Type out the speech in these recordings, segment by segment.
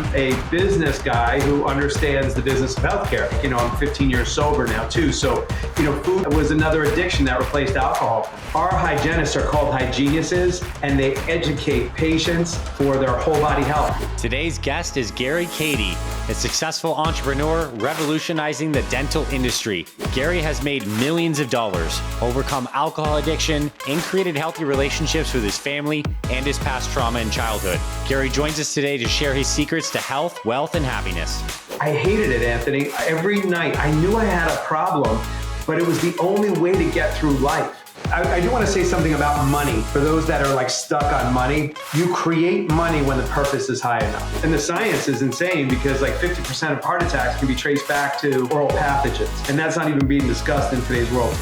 I'm a business guy who understands the business of healthcare. I'm 15 years sober now too. So, food was another addiction that replaced alcohol. Our hygienists are called hygienists, and they educate patients for their whole body health. Today's guest is Gary Kadi, a successful entrepreneur revolutionizing the dental industry. Gary has made millions of dollars, overcome alcohol addiction, and created healthy relationships with his family and his past trauma in childhood. Gary joins us today to share his secrets to health, wealth, and happiness. I hated it, Anthony. Every night I knew I had a problem, but it was the only way to get through life. I do want to say something about money. For those that are stuck on money, you create money when the purpose is high enough. And the science is insane because 50% of heart attacks can be traced back to oral pathogens. And that's not even being discussed in today's world.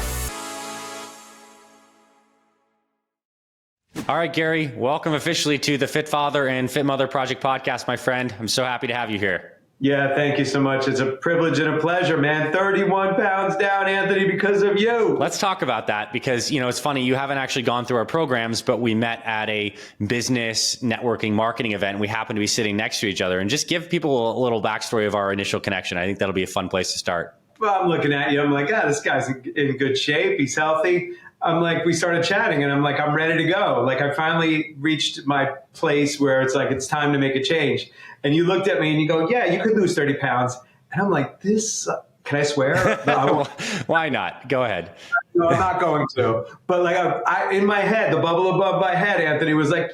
All right, Gary, welcome officially to the Fit Father and Fit Mother Project podcast, my friend. I'm so happy to have you here. Yeah, thank you so much. It's a privilege and a pleasure, man. 31 pounds down, Anthony, because of you. Let's talk about that because, it's funny. You haven't actually gone through our programs, but we met at a business networking marketing event. And we happen to be sitting next to each other, and just give people a little backstory of our initial connection. I think that'll be a fun place to start. Well, I'm looking at you. I'm like, this guy's in good shape. He's healthy. I'm like, we started chatting and I'm like, I'm ready to go. I finally reached my place where it's time to make a change. And you looked at me and you go, yeah, you could lose 30 pounds. And I'm like, can I swear? No, why not? Go ahead. No, I'm not going to. But I in my head, the bubble above my head, Anthony, was like,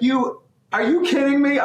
are you kidding me?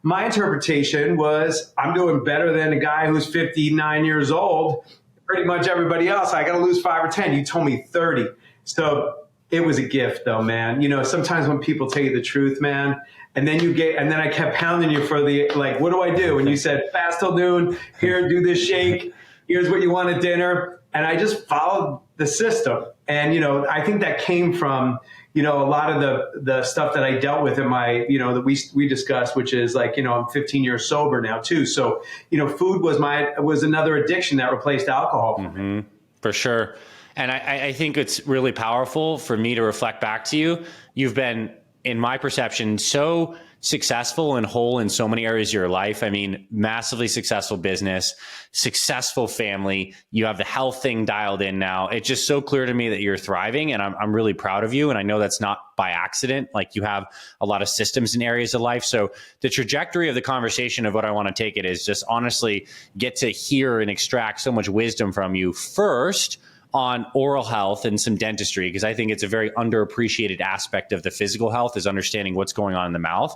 My interpretation was I'm doing better than a guy who's 59 years old. Pretty much everybody else, I got to lose 5 or 10. You told me 30. So it was a gift though, man. Sometimes when people tell you the truth, man, and then I kept pounding you for what do I do? And you said, fast till noon, here, do this shake. Here's what you want at dinner. And I just followed the system. And, I think that came from, a lot of the stuff that I dealt with in my, that we discussed, which is I'm 15 years sober now too. So, food was another addiction that replaced alcohol for me. For sure. And I think it's really powerful for me to reflect back to you. You've been, in my perception, so successful and whole in so many areas of your life. I mean, massively successful business, successful family. You have the health thing dialed in now. It's just so clear to me that you're thriving, and I'm really proud of you. And I know that's not by accident. You have a lot of systems in areas of life. So the trajectory of the conversation of what I want to take it is just honestly get to hear and extract so much wisdom from you first on oral health and some dentistry, because I think it's a very underappreciated aspect of the physical health is understanding what's going on in the mouth.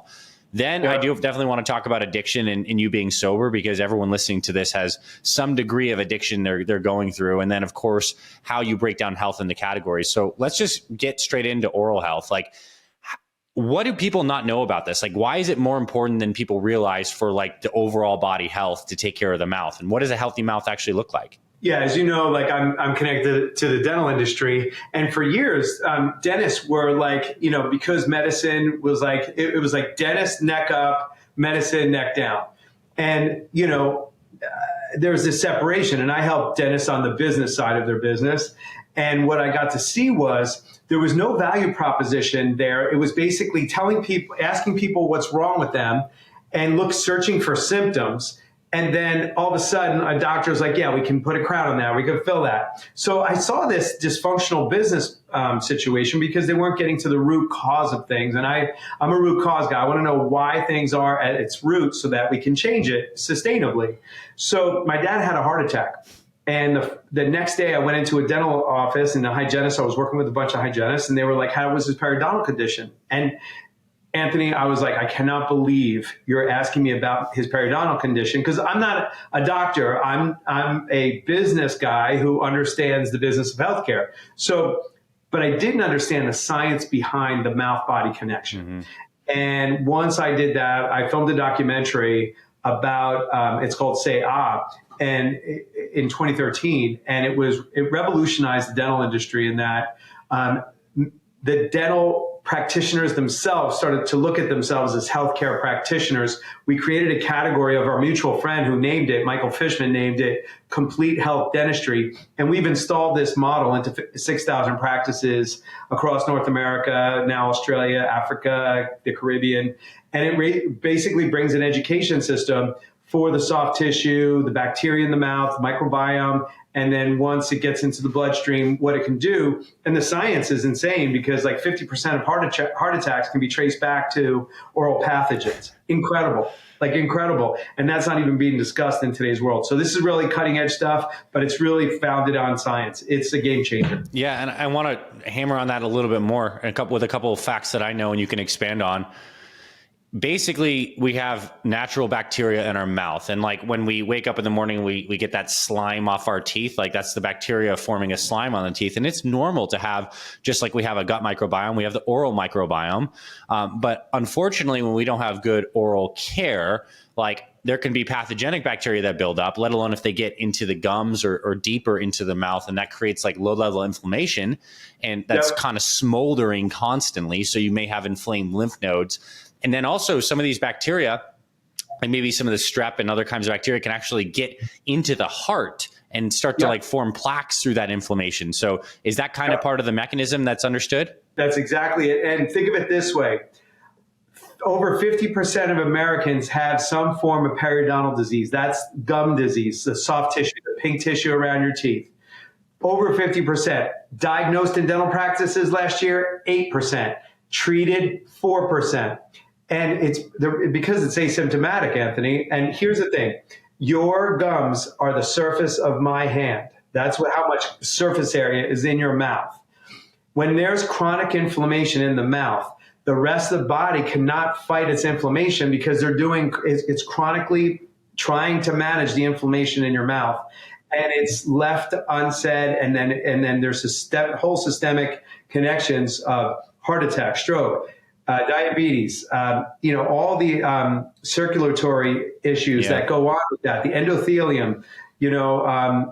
Then I do definitely want to talk about addiction and you being sober, because everyone listening to this has some degree of addiction they're going through. And then, of course, how you break down health in the categories. So let's just get straight into oral health. What do people not know about this? Why is it more important than people realize for the overall body health to take care of the mouth? And what does a healthy mouth actually look like? Yeah, as you know, I'm connected to the dental industry, and for years, dentists were because medicine was it was dentist neck up, medicine neck down, and there's this separation. And I helped dentists on the business side of their business, and what I got to see was there was no value proposition there. It was basically asking people what's wrong with them, and searching for symptoms. And then all of a sudden, a doctor's like, yeah, we can put a crown on that. We can fill that. So I saw this dysfunctional business situation because they weren't getting to the root cause of things. And I'm a root cause guy. I want to know why things are at its root so that we can change it sustainably. So my dad had a heart attack. And the next day I went into a dental office and the hygienist, I was working with a bunch of hygienists, and they were like, how was his periodontal condition? And Anthony, I was like, I cannot believe you're asking me about his periodontal condition, because I'm not a doctor. I'm a business guy who understands the business of healthcare. So, but I didn't understand the science behind the mouth-body connection. Mm-hmm. And once I did that, I filmed a documentary about, it's called Say Ah, and in 2013, and it revolutionized the dental industry in that the dental practitioners themselves started to look at themselves as healthcare practitioners, we created a category of our mutual friend who named it, Michael Fishman named it, Complete Health Dentistry. And we've installed this model into 6,000 practices across North America, now Australia, Africa, the Caribbean. And it basically brings an education system for the soft tissue, the bacteria in the mouth, microbiome, and then once it gets into the bloodstream, what it can do. And the science is insane because like 50% of heart attacks can be traced back to oral pathogens. Incredible, like incredible. And that's not even being discussed in today's world. So this is really cutting edge stuff, but it's really founded on science. It's a game changer. Yeah, and I want to hammer on that a little bit more with a couple of facts that I know and you can expand on. Basically, we have natural bacteria in our mouth. And like when we wake up in the morning, we get that slime off our teeth. Like that's the bacteria forming a slime on the teeth. And it's normal to have, just like we have a gut microbiome, we have the oral microbiome. But unfortunately, when we don't have good oral care, like there can be pathogenic bacteria that build up, let alone if they get into the gums or deeper into the mouth. And that creates like low level inflammation. And that's kind of smoldering constantly. So you may have inflamed lymph nodes. And then also some of these bacteria, like maybe some of the strep and other kinds of bacteria, can actually get into the heart and start to like form plaques through that inflammation. So is that kind of part of the mechanism that's understood? That's exactly it. And think of it this way. Over 50% of Americans have some form of periodontal disease. That's gum disease, the soft tissue, the pink tissue around your teeth. Over 50%. Diagnosed in dental practices last year, 8%. Treated, 4%. And it's because it's asymptomatic, Anthony. And here's the thing. Your gums are the surface of my hand. That's how much surface area is in your mouth. When there's chronic inflammation in the mouth, the rest of the body cannot fight its inflammation because it's chronically trying to manage the inflammation in your mouth. And it's left unsaid. And then there's whole systemic connections of heart attack, stroke, diabetes, all the circulatory issues that go on with that, the endothelium.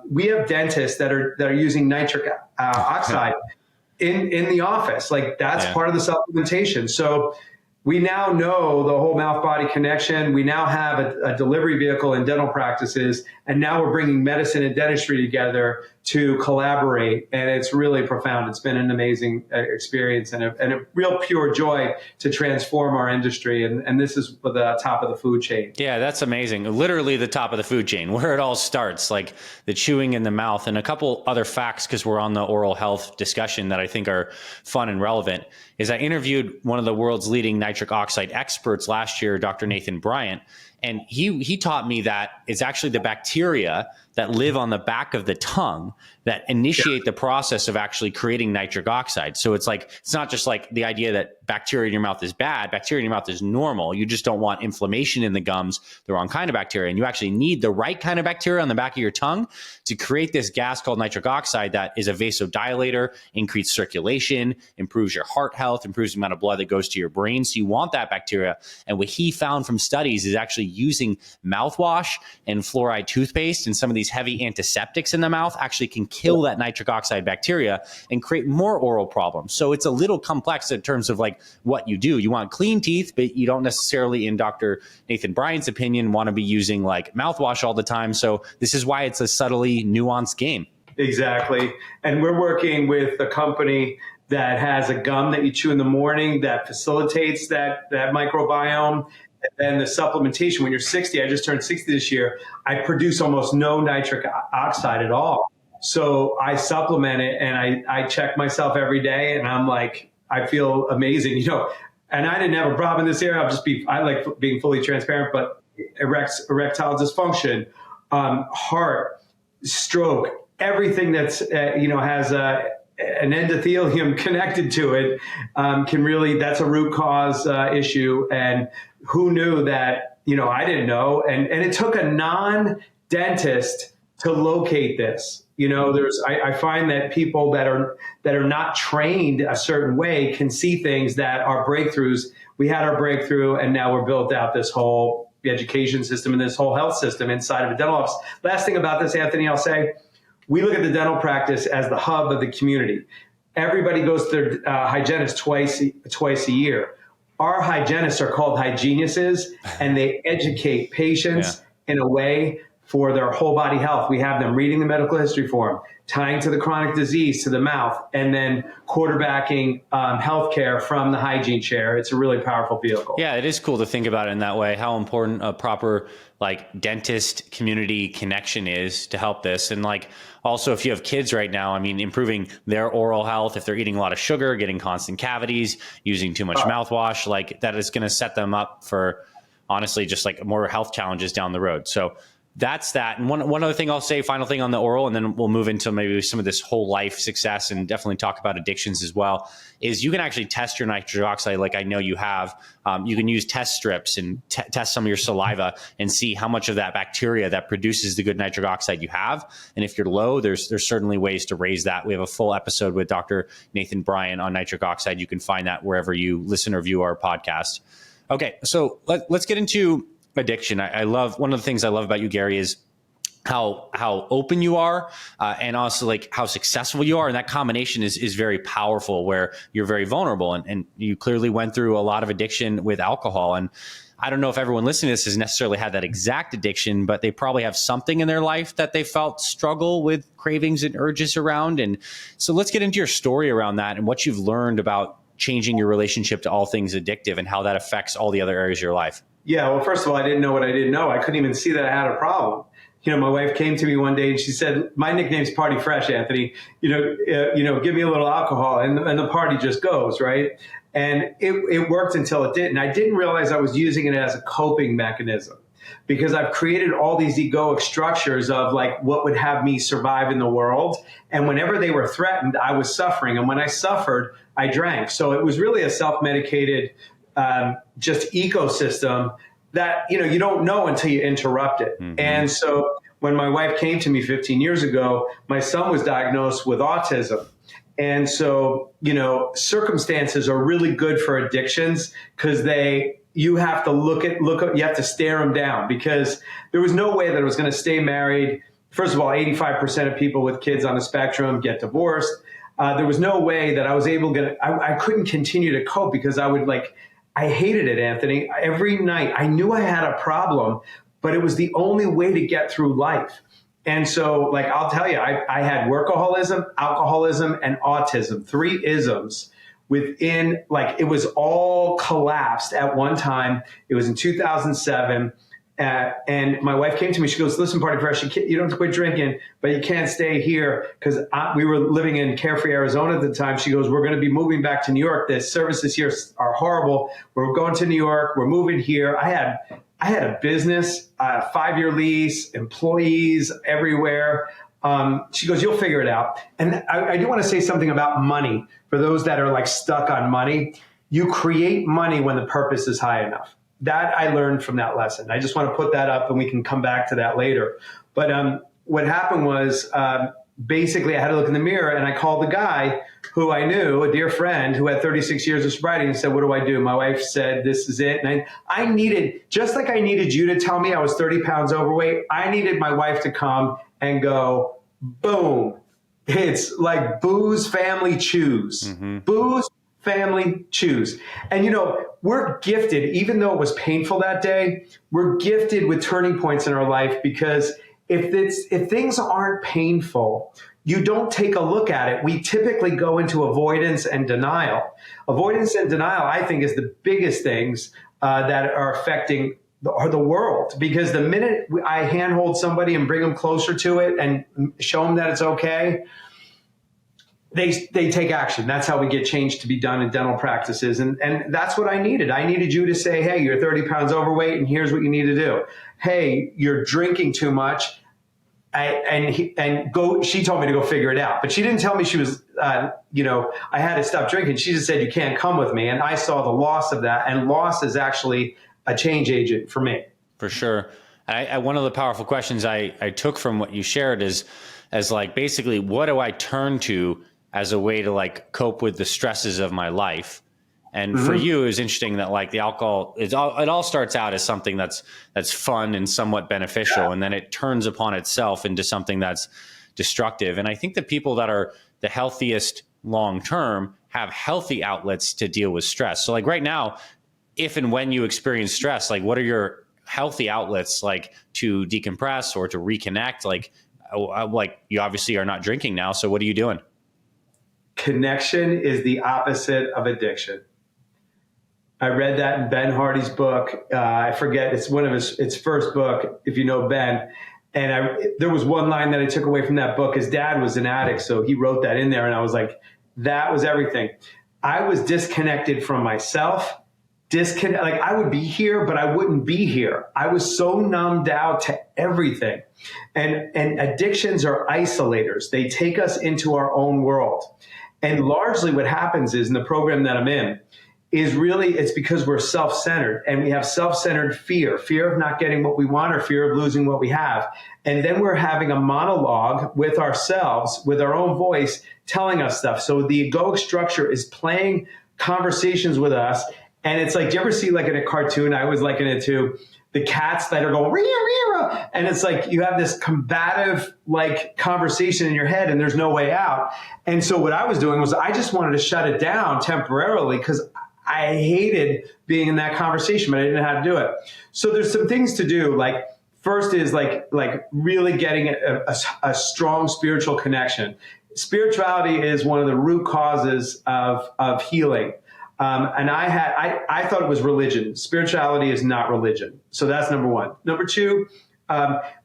We have dentists that are using nitric oxide in the office. Like that's part of the supplementation. So we now know the whole mouth-body connection. We now have a delivery vehicle in dental practices, and now we're bringing medicine and dentistry together to collaborate, and it's really profound. It's been an amazing experience and a real pure joy to transform our industry, and this is the top of the food chain. Yeah, that's amazing. Literally the top of the food chain, where it all starts, like the chewing in the mouth. And a couple other facts, because we're on the oral health discussion, that I think are fun and relevant, is I interviewed one of the world's leading nitric oxide experts last year, Dr. Nathan Bryant, and he taught me that it's actually the bacteria that live on the back of the tongue that initiate the process of actually creating nitric oxide. So it's not just like the idea that bacteria in your mouth is bad. Bacteria in your mouth is normal. You just don't want inflammation in the gums, the wrong kind of bacteria. And you actually need the right kind of bacteria on the back of your tongue to create this gas called nitric oxide that is a vasodilator, increases circulation, improves your heart health, improves the amount of blood that goes to your brain. So you want that bacteria. And what he found from studies is actually using mouthwash and fluoride toothpaste and some of these heavy antiseptics in the mouth actually can kill that nitric oxide bacteria and create more oral problems. So it's a little complex in terms of like what you do. You want clean teeth, but you don't necessarily, in Dr. Nathan Bryant's opinion, want to be using like mouthwash all the time. So this is why it's a subtly nuanced game. Exactly. And we're working with a company that has a gum that you chew in the morning that facilitates that microbiome. And then the supplementation, when you're 60, I just turned 60 this year, I produce almost no nitric oxide at all. So I supplement it and I check myself every day and I'm like, I feel amazing, and I didn't have a problem in this area. I like being fully transparent, but erectile dysfunction, heart, stroke, everything that's, has an endothelium connected to it, that's a root cause issue. And who knew that, I didn't know. And it took a non-dentist to locate this. I find that people that are not trained a certain way can see things that are breakthroughs. We had our breakthrough and now we're built out this whole education system and this whole health system inside of a dental office. Last thing about this, Anthony, I'll say, we look at the dental practice as the hub of the community. everybody goes to their hygienist twice a year. Our hygienists are called hygienists, and they educate patients in a way for their whole body health. We have them reading the medical history form, tying to the chronic disease to the mouth, and then quarterbacking healthcare from the hygiene chair. It's a really powerful vehicle. Yeah, it is cool to think about it in that way, how important a proper like dentist community connection is to help this. And like also if you have kids right now, I mean, improving their oral health, if they're eating a lot of sugar, getting constant cavities, using too much mouthwash, like that is going to set them up for honestly just like more health challenges down the road. So that's that. And one other thing I'll say, final thing on the oral, and then we'll move into maybe some of this whole life success and definitely talk about addictions as well, is you can actually test your nitric oxide like I know you have. You can use test strips and test some of your saliva and see how much of that bacteria that produces the good nitric oxide you have. And if you're low, there's certainly ways to raise that. We have a full episode with Dr. Nathan Bryan on nitric oxide. You can find that wherever you listen or view our podcast. Okay, so let's get into addiction. I love, one of the things I love about you, Gary, is how open you are, and also like how successful you are. And that combination is very powerful, where you're very vulnerable, and you clearly went through a lot of addiction with alcohol. And I don't know if everyone listening to this has necessarily had that exact addiction, but they probably have something in their life that they felt struggle with cravings and urges around. And so let's get into your story around that and what you've learned about changing your relationship to all things addictive and how that affects all the other areas of your life. Yeah, well, first of all, I didn't know what I didn't know. I couldn't even see that I had a problem. You know, my wife came to me one day and she said, "My nickname's Party Fresh, Anthony. Give me a little alcohol," and the party just goes, right? And it worked until it didn't. I didn't realize I was using it as a coping mechanism, because I've created all these egoic structures of like what would have me survive in the world. And whenever they were threatened, I was suffering. And when I suffered, I drank. So it was really a self-medicated just ecosystem that, you don't know until you interrupt it. Mm-hmm. And so when my wife came to me 15 years ago, my son was diagnosed with autism. And so, circumstances are really good for addictions, because you have to you have to stare them down, because there was no way that I was going to stay married. First of all, 85% of people with kids on the spectrum get divorced. There was no way that I was I couldn't continue to cope, because I hated it, Anthony. Every night I knew I had a problem, but it was the only way to get through life. And so, I'll tell you, I had workaholism, alcoholism, and autism, 3 isms within, it was all collapsed at one time. It was in 2007. And my wife came to me. She goes, "Listen, Party Fresh, you don't have to quit drinking, but you can't stay here." Because we were living in Carefree, Arizona at the time. She goes, "We're going to be moving back to New York. The services here are horrible. We're going to New York. We're moving here." I had a business, a 5-year lease, employees everywhere. She goes, "You'll figure it out." And I do want to say something about money. For those that are stuck on money, you create money when the purpose is high enough. That I learned from that lesson. I just want to put that up, and we can come back to that later. But what happened was, basically I had to look in the mirror, and I called the guy who I knew, a dear friend who had 36 years of sobriety, and said, "What do I do?" My wife said, "This is it." And I needed, just like I needed you to tell me I was 30 pounds overweight, I needed my wife to come and go, boom. It's like booze, family, choose. Mm-hmm. Booze, family, choose. And we're gifted, even though it was painful that day, we're gifted with turning points in our life, because if things aren't painful, you don't take a look at it. We typically go into avoidance and denial. Avoidance and denial, I think, is the biggest things that are affecting the world, because the minute I handhold somebody and bring them closer to it and show them that it's okay, they take action. That's how we get change to be done in dental practices. And that's what I needed. I needed you to say, "Hey, you're 30 pounds overweight, and here's what you need to do. Hey, you're drinking too much." She told me to go figure it out. But she didn't tell me she was, I had to stop drinking. She just said, "You can't come with me." And I saw the loss of that. And loss is actually a change agent for me. For sure. One of the powerful questions I took from what you shared is basically, what do I turn to as a way to cope with the stresses of my life? And mm-hmm. for you, it was interesting that the alcohol, it all starts out as something that's fun and somewhat beneficial. Yeah. And then it turns upon itself into something that's destructive. And I think the people that are the healthiest long term have healthy outlets to deal with stress. So like right now, if and when you experience stress, like what are your healthy outlets like to decompress or to reconnect? Like you obviously are not drinking now. So what are you doing? Connection is the opposite of addiction. I read that in Ben Hardy's book. I forget, it's one of his first book, if you know Ben. And there was one line that I took away from that book. His dad was an addict, so he wrote that in there. And I was like, that was everything. I was disconnected from myself. Like I would be here, but I wouldn't be here. I was so numbed out to everything. And addictions are isolators. They take us into our own world. And largely what happens is in the program that I'm in, is really, it's because we're self-centered and we have self-centered fear of not getting what we want or fear of losing what we have. And then we're having a monologue with ourselves, with our own voice, telling us stuff. So the egoic structure is playing conversations with us. And it's like, do you ever see like in a cartoon, I always liken it to the cats that are going, ree, ree, ree. And it's like you have this combative like conversation in your head and there's no way out. And so what I was doing was I just wanted to shut it down temporarily because I hated being in that conversation, but I didn't know how to do it. So there's some things to do. Like first is like really getting a strong spiritual connection. Spirituality is one of the root causes of healing. And I thought it was religion. Spirituality is not religion. So that's number one. Number two,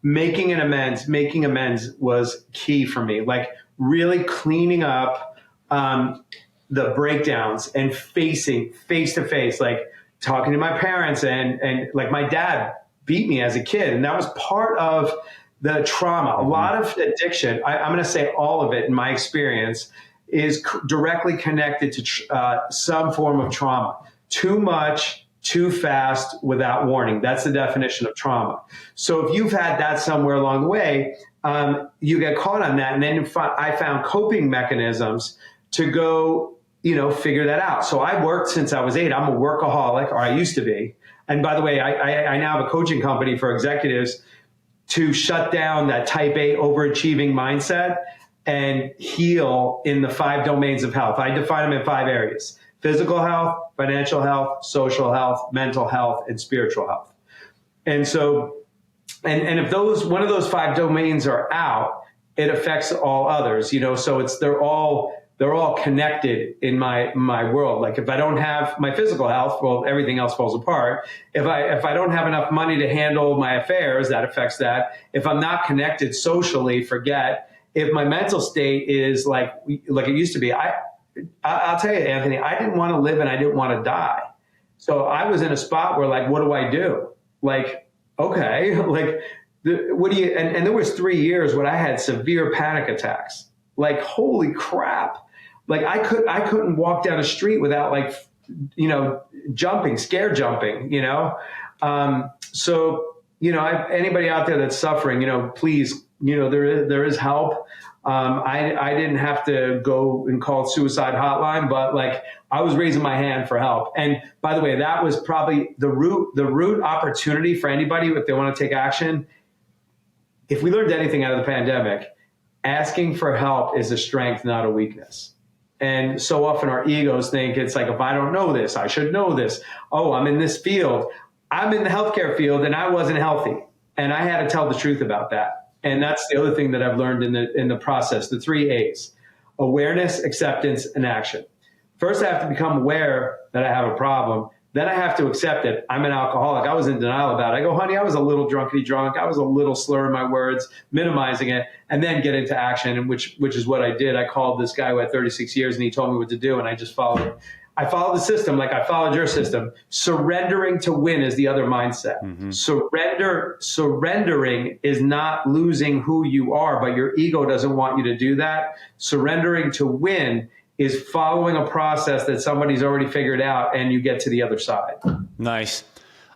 making amends was key for me. Like really cleaning up, the breakdowns and facing face to face, like talking to my parents and like my dad beat me as a kid. And that was part of the trauma. A lot of addiction, I'm going to say all of it in my experience, is directly connected to some form of trauma. Too much, too fast, without warning. That's the definition of trauma. So if you've had that somewhere along the way, you get caught on that. And then I found coping mechanisms to go, figure that out. So I worked since I was 8. I'm a workaholic, or I used to be. And by the way, I now have a coaching company for executives to shut down that type A overachieving mindset and heal in the 5 domains of health. I define them in 5 areas: physical health, financial health, social health, mental health, and spiritual health. And so, and if one of those 5 domains are out, it affects all others, so they're all connected in my world. Like if I don't have my physical health, well, everything else falls apart. If I don't have enough money to handle my affairs, that affects that. If I'm not connected socially, forget. If my mental state is like it used to be, I'll tell you, Anthony, I didn't want to live and I didn't want to die. So I was in a spot where like, what do I do? Like, okay, like what do you, and there was 3 years when I had severe panic attacks. Like, holy crap. Like I couldn't walk down a street without like, scare jumping, So, anybody out there that's suffering, please, there is help. I didn't have to go and call suicide hotline, but like I was raising my hand for help. And by the way, that was probably the root opportunity for anybody if they want to take action. If we learned anything out of the pandemic, asking for help is a strength, not a weakness. And so often our egos think it's like, if I don't know this, I should know this. Oh, I'm in this field. I'm in the healthcare field and I wasn't healthy. And I had to tell the truth about that. And that's the other thing that I've learned in the process, the 3 A's: awareness, acceptance, and action. First, I have to become aware that I have a problem. Then I have to accept it. I'm an alcoholic. I was in denial about it. I go, honey, I was a little drunkety drunk. I was a little slurring my words, minimizing it, and then get into action, and which is what I did. I called this guy who had 36 years, and he told me what to do, and I just followed it. I followed the system like I followed your system. Surrendering to win is the other mindset. Mm-hmm. Surrendering is not losing who you are, but your ego doesn't want you to do that. Surrendering to win is following a process that somebody's already figured out, and you get to the other side. Nice.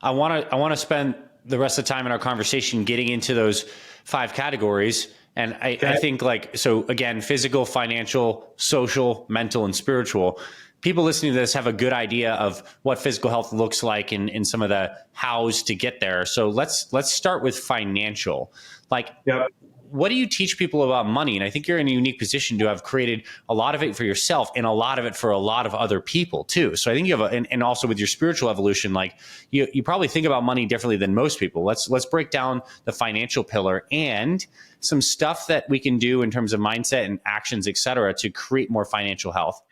I want to spend the rest of the time in our conversation getting into those 5 categories. And I think so again, physical, financial, social, mental, and spiritual. People listening to this have a good idea of what physical health looks like in some of the hows to get there. So let's start with financial. Like, yep. what do you teach people about money? And I think you're in a unique position to have created a lot of it for yourself and a lot of it for a lot of other people too. So I think you have, and also with your spiritual evolution, like you probably think about money differently than most people. Let's break down the financial pillar and some stuff that we can do in terms of mindset and actions, et cetera, to create more financial health.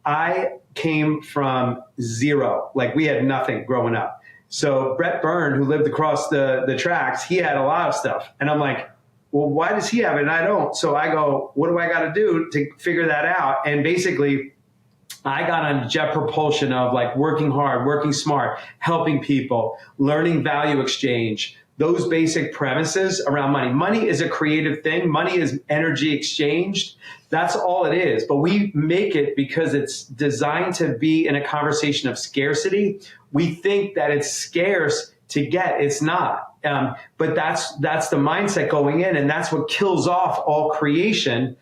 I came from zero. Like, we had nothing growing up. So Brett Byrne, who lived across the tracks, he had a lot of stuff. And I'm like, well, why does he have it and I don't? So I go, what do I got to do to figure that out? And basically, I got on jet propulsion of like working hard, working smart, helping people, learning value exchange, those basic premises around money. Money is a creative thing. Money is energy exchanged. That's all it is. But we make it because it's designed to be in a conversation of scarcity. We think that it's scarce to get. It's not. But that's the mindset going in, and that's what kills off all creation,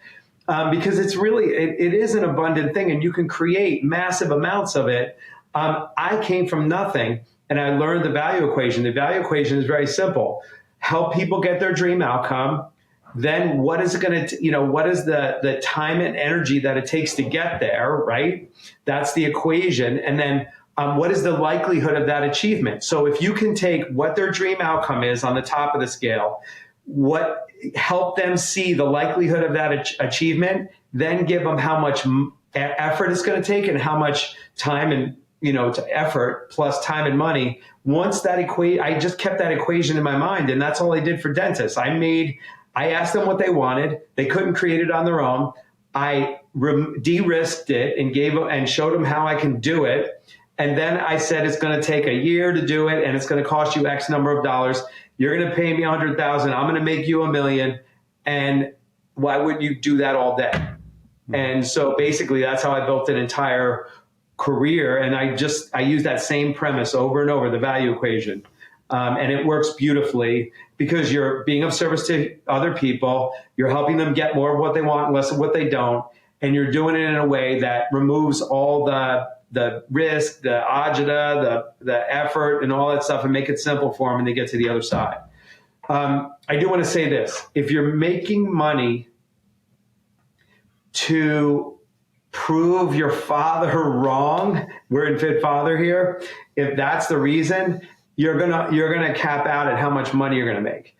because it's really, it is an abundant thing, and you can create massive amounts of it. I came from nothing, and I learned the value equation. The value equation is very simple. Help people get their dream outcome. Then what is it going to, what is the time and energy that it takes to get there, right? That's the equation. And then what is the likelihood of that achievement? So if you can take what their dream outcome is on the top of the scale, help them see the likelihood of that achievement, then give them how much effort it's going to take and how much time and, to effort plus time and money. Once that I just kept that equation in my mind, and that's all I did for dentists. I asked them what they wanted. They couldn't create it on their own. I de-risked it and showed them how I can do it. And then I said, it's going to take a year to do it, and it's going to cost you X number of dollars. You're going to pay me $100,000. I'm going to make you $1 million. And why wouldn't you do that all day? And so basically that's how I built an entire career. And I use that same premise over and over, the value equation. And it works beautifully because you're being of service to other people. You're helping them get more of what they want, less of what they don't. And you're doing it in a way that removes all the risk, the agita, the effort, and all that stuff, and make it simple for them, and they get to the other side. I do want to say this. If you're making money to prove your father wrong, we're in Fit Father here, if that's the reason, you're gonna cap out at how much money you're gonna make.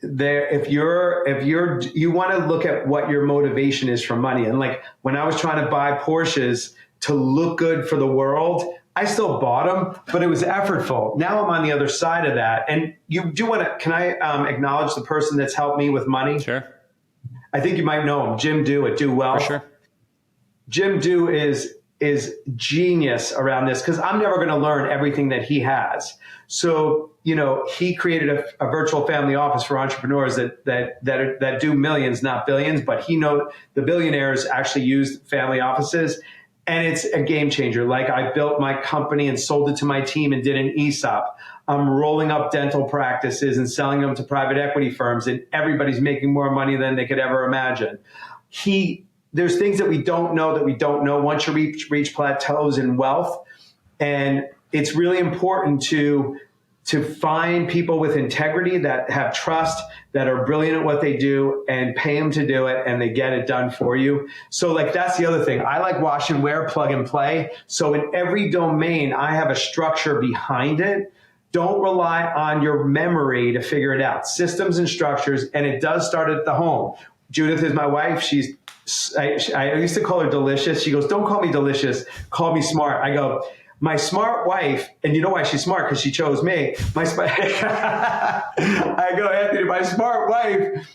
If you want to look at what your motivation is for money, and like when I was trying to buy Porsches to look good for the world, I still bought them, but it was effortful. Now I'm on the other side of that. And you do want to, can I acknowledge the person that's helped me with money? Sure. I think you might know him, Jim Do at Do Well. For sure. Jim Do is genius around this, because I'm never going to learn everything that he has. So, he created a virtual family office for entrepreneurs that do millions, not billions, but the billionaires actually use family offices. And it's a game changer. Like, I built my company and sold it to my team and did an ESOP. I'm rolling up dental practices and selling them to private equity firms, and everybody's making more money than they could ever imagine. There's things that we don't know once you reach plateaus in wealth. And it's really important to find people with integrity that have trust, that are brilliant at what they do, and pay them to do it, and they get it done for you. So like, that's the other thing. I like wash and wear, plug and play. So in every domain, I have a structure behind it. Don't rely on your memory to figure it out. Systems and structures, and it does start at the home. Judith is my wife. I used to call her delicious. She goes, don't call me delicious, call me smart. I go, my smart wife, and you know why she's smart? Because she chose me. I go, Anthony, my smart wife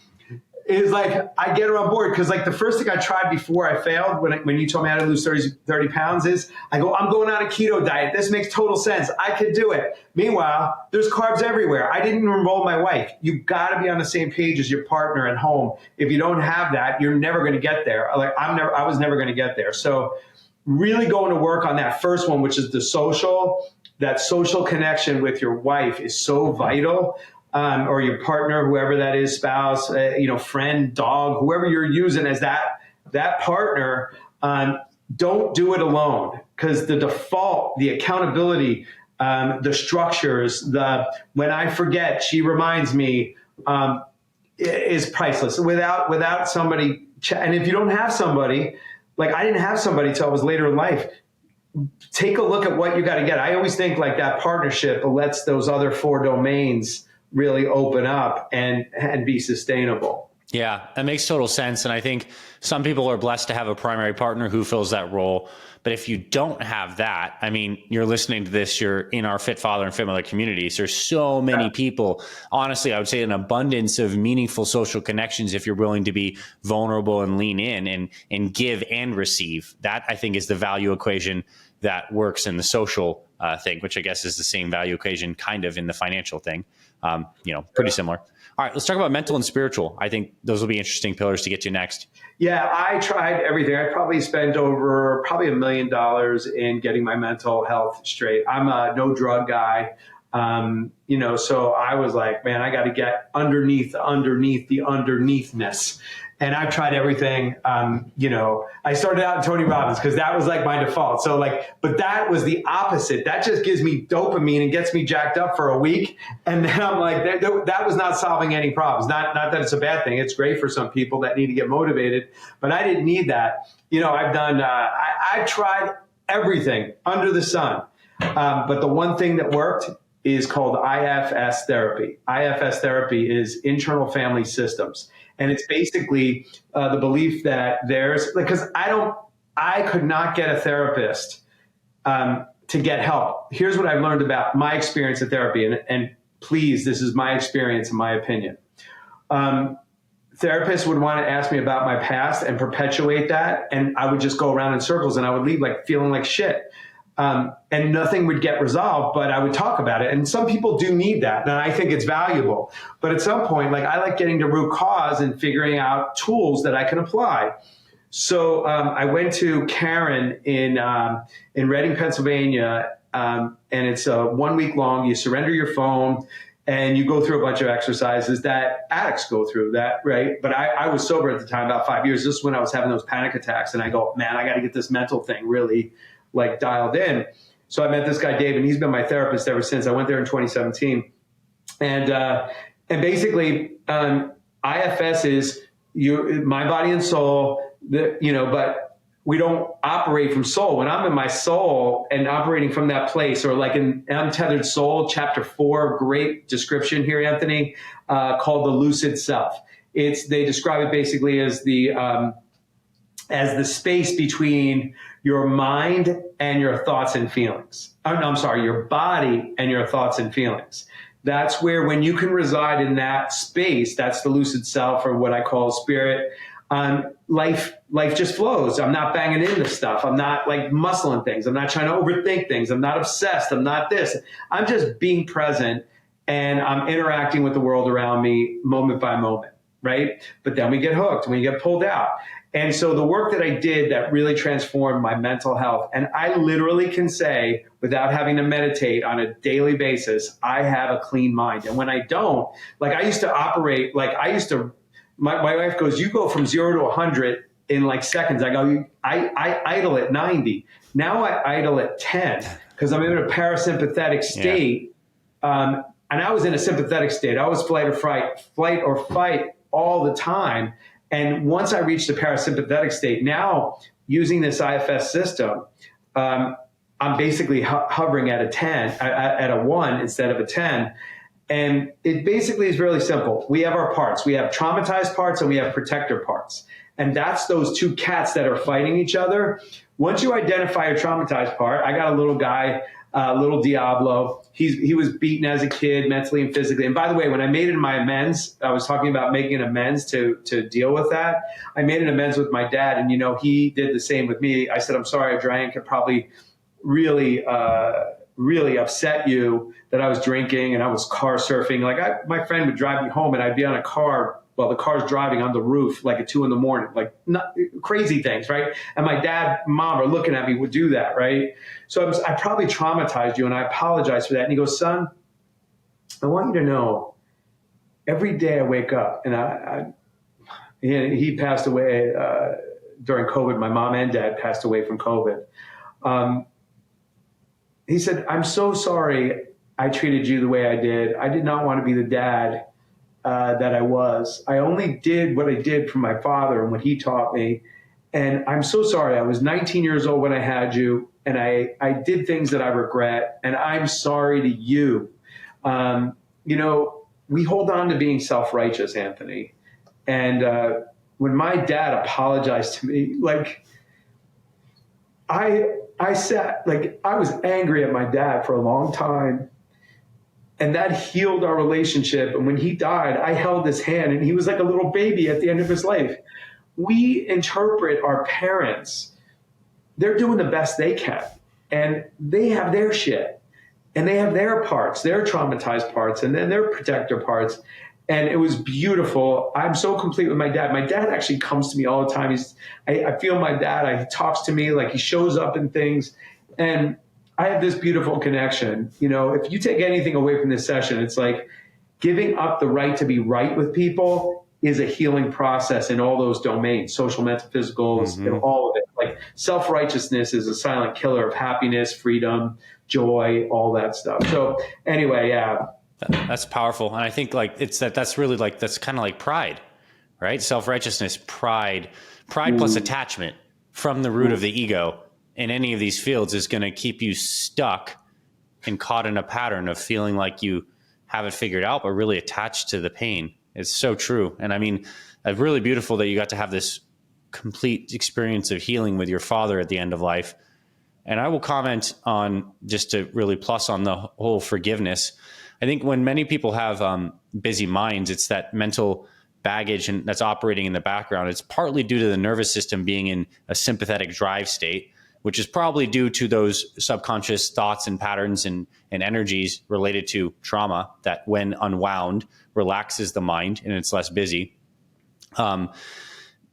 is like, I get her on board, because like the first thing I tried before I failed, when you told me how to lose 30 pounds, is I go, I'm going on a keto diet. This makes total sense. I could do it. Meanwhile, there's carbs everywhere. I didn't enroll my wife. You got to be on the same page as your partner at home. If you don't have that, you're never going to get there. Like, I was never going to get there. So really going to work on that first one, which is that social connection with your wife is so vital. Or your partner, whoever that is, spouse, friend, dog, whoever you're using as that partner, don't do it alone, because the default, the accountability, the structures, when I forget, she reminds me, is priceless. Without somebody, and if you don't have somebody, like I didn't have somebody till I was later in life, take a look at what you got to get. I always think like that partnership lets those other 4 domains really open up and be sustainable. Yeah, that makes total sense. And I think some people are blessed to have a primary partner who fills that role. But if you don't have that, I mean, you're listening to this, you're in our Fit Father and Fit Mother communities. There's so many people, honestly, I would say an abundance of meaningful social connections if you're willing to be vulnerable and lean in and give and receive. That, I think, is the value equation that works in the social thing, which I guess is the same value equation kind of in the financial thing. Pretty similar. All right, let's talk about mental and spiritual. I think those will be interesting pillars to get to next. Yeah, I tried everything. I probably spent over $1 million in getting my mental health straight. I'm a no drug guy. So I was like, man, I got to get underneath the underneathness. And I've tried everything. I started out in Tony Robbins because that was like my default. So but that was the opposite. That just gives me dopamine and gets me jacked up for a week. And then I'm like, that was not solving any problems. Not that it's a bad thing. It's great for some people that need to get motivated, but I didn't need that. I've done, I've tried everything under the sun. But the one thing that worked is called IFS therapy. IFS therapy is internal family systems. And it's basically the belief that because I could not get a therapist to get help. Here's what I've learned about my experience of therapy. And please, this is my experience and my opinion. Therapists would want to ask me about my past and perpetuate that. And I would just go around in circles and I would leave feeling like shit. And nothing would get resolved, but I would talk about it. And some people do need that, and I think it's valuable. But at some point, I like getting to root cause and figuring out tools that I can apply. So I went to Karen in Reading, Pennsylvania, and it's 1 week long. You surrender your phone, and you go through a bunch of exercises that addicts go through, right? But I was sober at the time, about 5 years. This is when I was having those panic attacks, and I go, man, I got to get this mental thing really dialed in. So I met this guy, Dave, and he's been my therapist ever since. I went there in 2017. And basically, IFS is my body and soul, but we don't operate from soul. When I'm in my soul and operating from that place, or in Untethered Soul, chapter 4, great description here, Anthony, called the lucid self. They describe it basically as the space between your mind and your thoughts and feelings. I'm sorry, your body and your thoughts and feelings. That's where, when you can reside in that space, that's the lucid self, or what I call spirit. Life just flows. I'm not banging into stuff. I'm not muscling things. I'm not trying to overthink things. I'm not obsessed. I'm not this. I'm just being present, and I'm interacting with the world around me moment by moment, right? But then we get hooked and we get pulled out. And so the work that I did that really transformed my mental health, and I literally can say, without having to meditate on a daily basis, I have a clean mind. And when I don't, I used to operate, my wife goes, you go from 0 to 100 in seconds. I go, I idle at 90. Now I idle at 10 because I'm in a parasympathetic state. Yeah. And I was in a sympathetic state. I was flight or fight all the time. And once I reached the parasympathetic state, now using this IFS system, I'm basically hovering at a 10, at a 1 instead of a 10. And it basically is really simple. We have our parts. We have traumatized parts and we have protector parts. And that's those two cats that are fighting each other. Once you identify your traumatized part, I got a little guy, little Diablo. He was beaten as a kid, mentally and physically. And by the way, when I made it in my amends, I was talking about making an amends to deal with that. I made an amends with my dad, and he did the same with me. I said, I'm sorry I drank. It probably really upset you that I was drinking and I was car surfing. My friend would drive me home and I'd be on a car while the car's driving on the roof, at 2 a.m, not crazy things, right? And my dad, mom are looking at me, would do that, right? So I probably traumatized you, and I apologize for that. And he goes, son, I want you to know, every day I wake up, and he passed away during COVID. My mom and dad passed away from COVID. He said, I'm so sorry I treated you the way I did. I did not want to be the dad that I was. I only did what I did from my father and what he taught me. And I'm so sorry. I was 19 years old when I had you, and I did things that I regret, and I'm sorry to you. We hold on to being self-righteous, Anthony. And when my dad apologized to me, like, I sat, like, I was angry at my dad for a long time. And that healed our relationship. And when he died, I held his hand, and he was like a little baby at the end of his life. We interpret our parents, they're doing the best they can. And they have their shit. And they have their parts, their traumatized parts, and then their protector parts. And it was beautiful. I'm so complete with my dad. My dad actually comes to me all the time. I feel my dad. He talks to me, like, he shows up in things. And I have this beautiful connection. If you take anything away from this session, it's like giving up the right to be right with people is a healing process in all those domains, social, mental, physicals, all of it. Like, self-righteousness is a silent killer of happiness, freedom, joy, all that stuff. So anyway, yeah. That's powerful. And I think, like, that's really, like, that's kind of like pride, right? Self-righteousness, pride plus attachment from the root of the ego in any of these fields is going to keep you stuck and caught in a pattern of feeling like you have it figured out, but really attached to the pain. It's so true. And I mean, it's really beautiful that you got to have this complete experience of healing with your father at the end of life. And I will comment on, just to really plus on the whole forgiveness. I think when many people have busy minds, it's that mental baggage and that's operating in the background. It's partly due to the nervous system being in a sympathetic drive state, which is probably due to those subconscious thoughts and patterns and energies related to trauma that, when unwound, relaxes the mind and it's less busy.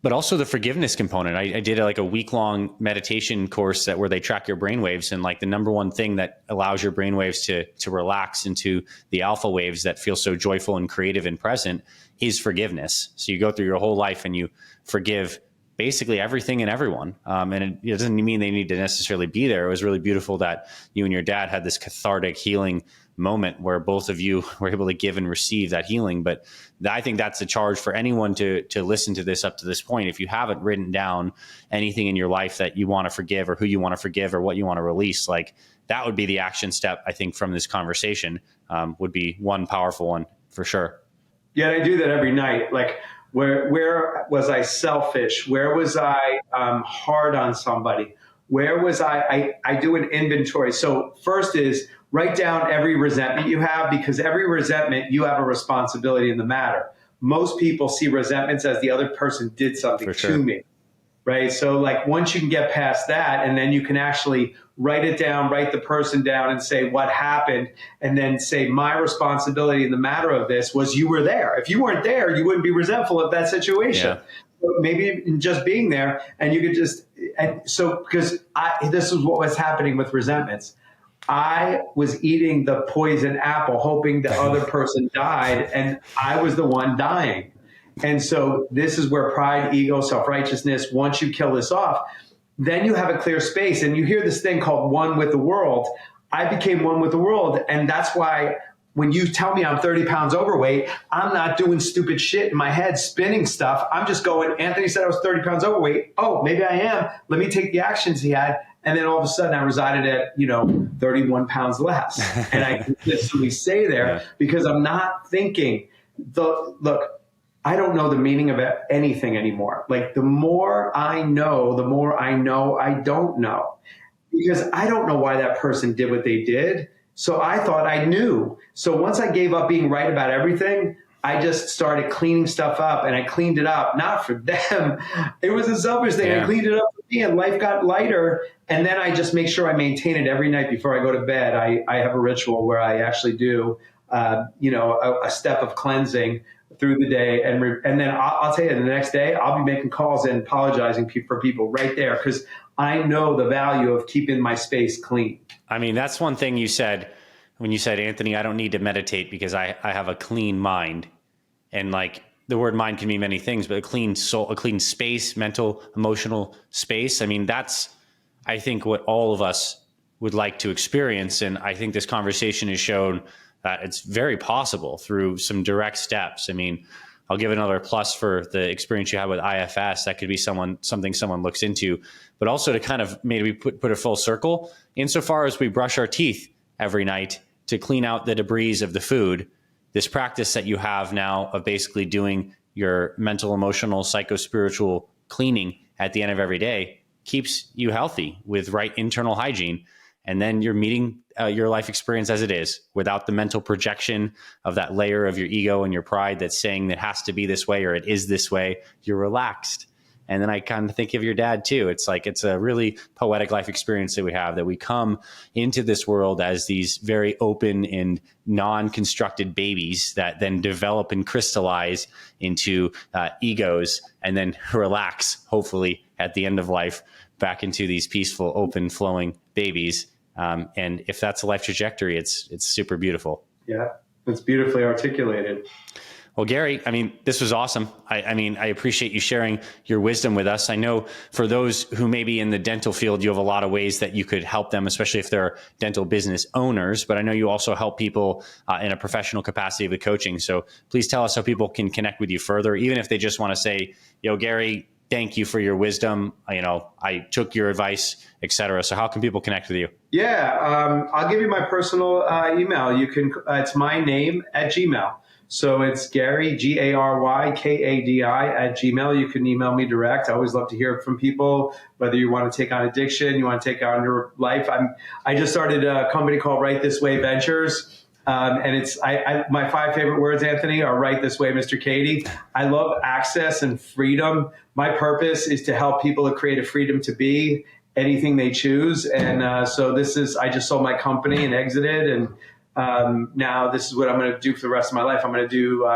But also the forgiveness component. I did a week-long meditation course where they track your brainwaves, and like the number one thing that allows your brainwaves to relax into the alpha waves that feel so joyful and creative and present is forgiveness. So you go through your whole life and you forgive basically everything and everyone. And it doesn't mean they need to necessarily be there. It was really beautiful that you and your dad had this cathartic healing moment where both of you were able to give and receive that healing. But I think that's a charge for anyone to listen to this up to this point. If you haven't written down anything in your life that you want to forgive, or who you want to forgive, or what you want to release, like, that would be the action step, I think, from this conversation, would be one powerful one for sure. Yeah, I do that every night. Like, where was I selfish? Where was I hard on somebody? Where was I do an inventory. So first is write down every resentment you have, because every resentment, you have a responsibility in the matter. Most people see resentments as the other person did something to me, right? So like, once you can get past that, and then you can actually write it down, write the person down and say what happened, and then say, my responsibility in the matter of this was you were there. If you weren't there, you wouldn't be resentful of that situation. Yeah. So maybe just being there, and you could just, and so, because this is what was happening with resentments. I was eating the poison apple, hoping the other person died, and I was the one dying. And so this is where pride, ego, self-righteousness, once you kill this off, then you have a clear space. And you hear this thing called one with the world. I became one with the world. And that's why when you tell me I'm 30 pounds overweight, I'm not doing stupid shit in my head, spinning stuff. I'm just going, Anthony said I was 30 pounds overweight. Oh, maybe I am. Let me take the actions he had. And then all of a sudden I resided at, 31 pounds less. And I consistently stay there because I'm not thinking, look, I don't know the meaning of anything anymore. Like, the more I know I don't know. Because I don't know why that person did what they did. So I thought I knew. So once I gave up being right about everything, I just started cleaning stuff up, and I cleaned it up, not for them. It was a selfish thing. Yeah. I cleaned it up for me, and life got lighter. And then I just make sure I maintain it every night before I go to bed. I have a ritual where I actually do, a step of cleansing through the day. And then I'll tell you, the next day, I'll be making calls and apologizing for people right there, because I know the value of keeping my space clean. I mean, that's one thing you said when you said, Anthony, I don't need to meditate because I have a clean mind. And like, the word mind can mean many things, but a clean soul, a clean space, mental, emotional space. I mean, that's, I think, what all of us would like to experience. And I think this conversation has shown that it's very possible through some direct steps. I mean, I'll give another plus for the experience you had with IFS. That could be something someone looks into, but also to kind of maybe put a full circle insofar as we brush our teeth every night to clean out the debris of the food. This practice that you have now of basically doing your mental, emotional, psycho-spiritual cleaning at the end of every day keeps you healthy with right internal hygiene. And then you're meeting your life experience as it is without the mental projection of that layer of your ego and your pride that's saying that it has to be this way or it is this way. You're relaxed. And then I kind of think of your dad too. It's like, it's a really poetic life experience that we have, that we come into this world as these very open and non-constructed babies that then develop and crystallize into egos and then relax, hopefully at the end of life, back into these peaceful, open, flowing babies. And if that's a life trajectory, it's super beautiful. Yeah, it's beautifully articulated. Well, Gary, I mean, this was awesome. I appreciate you sharing your wisdom with us. I know for those who may be in the dental field, you have a lot of ways that you could help them, especially if they're dental business owners. But I know you also help people in a professional capacity with coaching. So please tell us how people can connect with you further, even if they just want to say, yo, Gary, thank you for your wisdom. I took your advice, et cetera. So how can people connect with you? Yeah, I'll give you my personal email. You can. It's my name at Gmail. So it's Gary, GaryKadi @gmail. You can email me direct. I always love to hear from people, whether you want to take on addiction, you want to take on your life. I just started a company called Right This Way Ventures. And it's my 5 favorite words, Anthony, are right this way, Mr. Kadi. I love access and freedom. My purpose is to help people to create a freedom to be anything they choose. And so I just sold my company and exited. And now this is what I'm going to do for the rest of my life. I'm going to do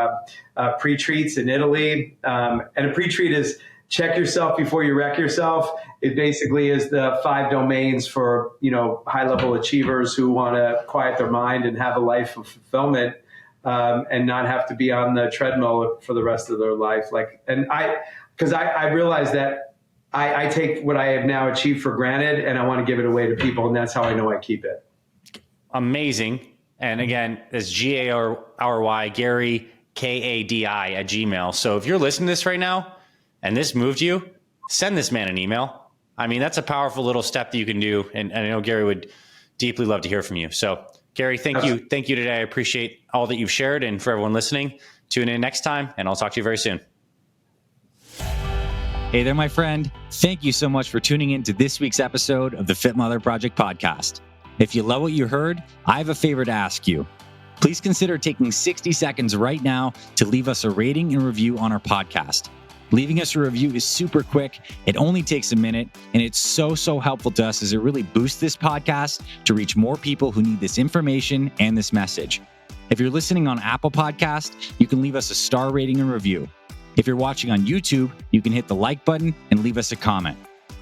pre-treats in Italy. And a pre-treat is check yourself before you wreck yourself. It basically is the 5 domains for, high-level achievers who want to quiet their mind and have a life of fulfillment and not have to be on the treadmill for the rest of their life. Because I realize that I take what I have now achieved for granted and I want to give it away to people, and that's how I know I keep it. Amazing. And again, it's Gary, Gary, Kadi @gmail. So if you're listening to this right now and this moved you, send this man an email. I mean, that's a powerful little step that you can do. And I know Gary would deeply love to hear from you. So Gary, thank you. Thank you today. I appreciate all that you've shared. And for everyone listening, tune in next time and I'll talk to you very soon. Hey there, my friend. Thank you so much for tuning in to this week's episode of the Fit Mother Project podcast. If you love what you heard, I have a favor to ask you. Please consider taking 60 seconds right now to leave us a rating and review on our podcast. Leaving us a review is super quick. It only takes a minute, and it's so helpful to us as it really boosts this podcast to reach more people who need this information and this message. If you're listening on Apple Podcast, you can leave us a star rating and review. If you're watching on YouTube, you can hit the like button and leave us a comment.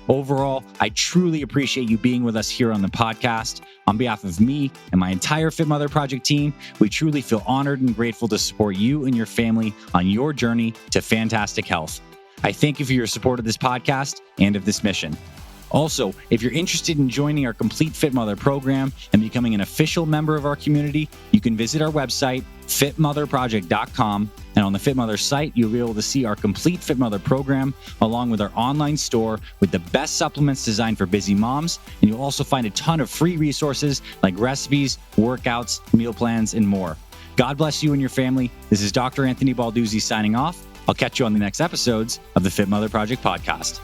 Overall, I truly appreciate you being with us here on the podcast. On behalf of me and my entire Fit Mother Project team, we truly feel honored and grateful to support you and your family on your journey to fantastic health. I thank you for your support of this podcast and of this mission. Also, if you're interested in joining our Complete Fit Mother program and becoming an official member of our community, you can visit our website, fitmotherproject.com. And on the Fit Mother site, you'll be able to see our Complete Fit Mother program along with our online store with the best supplements designed for busy moms. And you'll also find a ton of free resources like recipes, workouts, meal plans, and more. God bless you and your family. This is Dr. Anthony Balduzzi signing off. I'll catch you on the next episodes of the Fit Mother Project podcast.